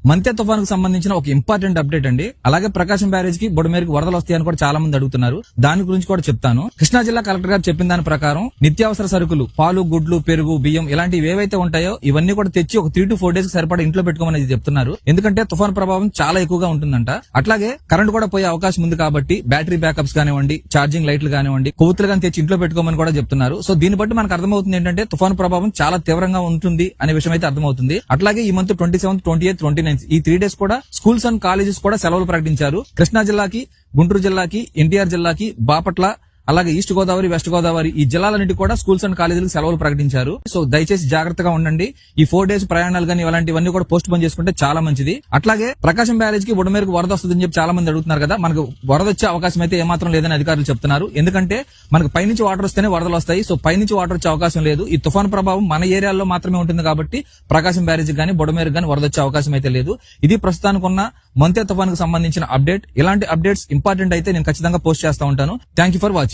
మంతే తుఫాన్ కు సంబంధించిన ఒక ఇంపార్టెంట్ అప్డేట్ అండి. అలాగే ప్రకాశం బ్యారేజ్ కి బుడమేరుకి వరదలు వస్తాయని కూడా చాలా మంది అడుగుతున్నారు. దాని గురించి కూడా చెప్తాను. కృష్ణా జిల్లా కలెక్టర్ గారు చెప్పిన దాని ప్రకారం నిత్యావసర సరుకులు, పాలు, గుడ్లు, పెరుగు, బియ్యం ఇలాంటివి ఏవైతే ఉంటాయో ఇవన్నీ కూడా తెచ్చి ఒక 3 to 4 days సరిపడా ఇంట్లో పెట్టుకోమని చెప్తున్నారు. ఎందుకంటే తుఫాన్ ప్రభావం చాలా ఎక్కువగా ఉంటుందంట. అట్లాగే కరెంట్ కూడా పోయే అవకాశం ఉంది కాబట్టి బ్యాటరీ బ్యాకప్స్ కానివ్వండి, ఛార్జింగ్ లైట్లు కానివ్వండి, కొవ్వొత్తులు కానీ తెచ్చి ఇంట్లో పెట్టుకోమని కూడా చెప్తున్నారు. సో దీన్ని బట్టి మనకు అర్థమవుతుంది ఏంటంటే తుఫాన్ ప్రభావం చాలా తీవ్రంగా ఉంటుంది అనే విషయం అయితే అర్థమవుతుంది. అట్లాగే ఈ మంత్ 27th, 28th, 29th ఈ 3 days కూడా స్కూల్స్ అండ్ కాలేజెస్ కూడా సెలవులు ప్రకటించారు. కృష్ణా జిల్లాకి, గుంటూరు జిల్లాకి, ఎన్టీఆర్ జిల్లాకి, బాపట్ల, అలాగే ఈస్ట్ గోదావరి, వెస్ట్ గోదావరి ఈ జిల్లాలన్నిటి కూడా స్కూల్స్ అండ్ కాలేజీలకు సెలవులు ప్రకటించారు. సో దయచేసి జాగ్రత్తగా ఉండండి. ఈ 4 days ప్రయాణాలు కానీ ఇలాంటివన్నీ కూడా పోస్ట్ పోన్ చేసుకుంటే చాలా మంచిది. అట్లాగే ప్రకాశం బ్యారేజ్ కి బుడమేరుకు వరద వస్తుందని చెప్పి చాలా మంది అడుగుతున్నారు కదా. మనకు వరద వచ్చే అవకాశం అయితే ఏమాత్రం లేదని అధికారులు చెప్తున్నారు. ఎందుకంటే మనకు పైనుంచి వాటర్ వస్తేనే వరదలు వస్తాయి. సో పైనుంచి వాటర్ వచ్చే అవకాశం లేదు. ఈ తుఫాన్ ప్రభావం మన ఏరియాలో మాత్రమే ఉంటుంది కాబట్టి ప్రకాశం బ్యారేజ్ కానీ బుడమేరుకు కానీ వరద వచ్చే అవకాశం అయితే లేదు. ఇది ప్రస్తుతానికి ఉన్న మంతే తుఫాన్ కు సంబంధించిన అప్డేట్. ఇలాంటి అప్డేట్స్ ఇంపార్టెంట్ అయితే నేను ఖచ్చితంగా పోస్ట్ చేస్తా ఉంటాను. Thank you for watching.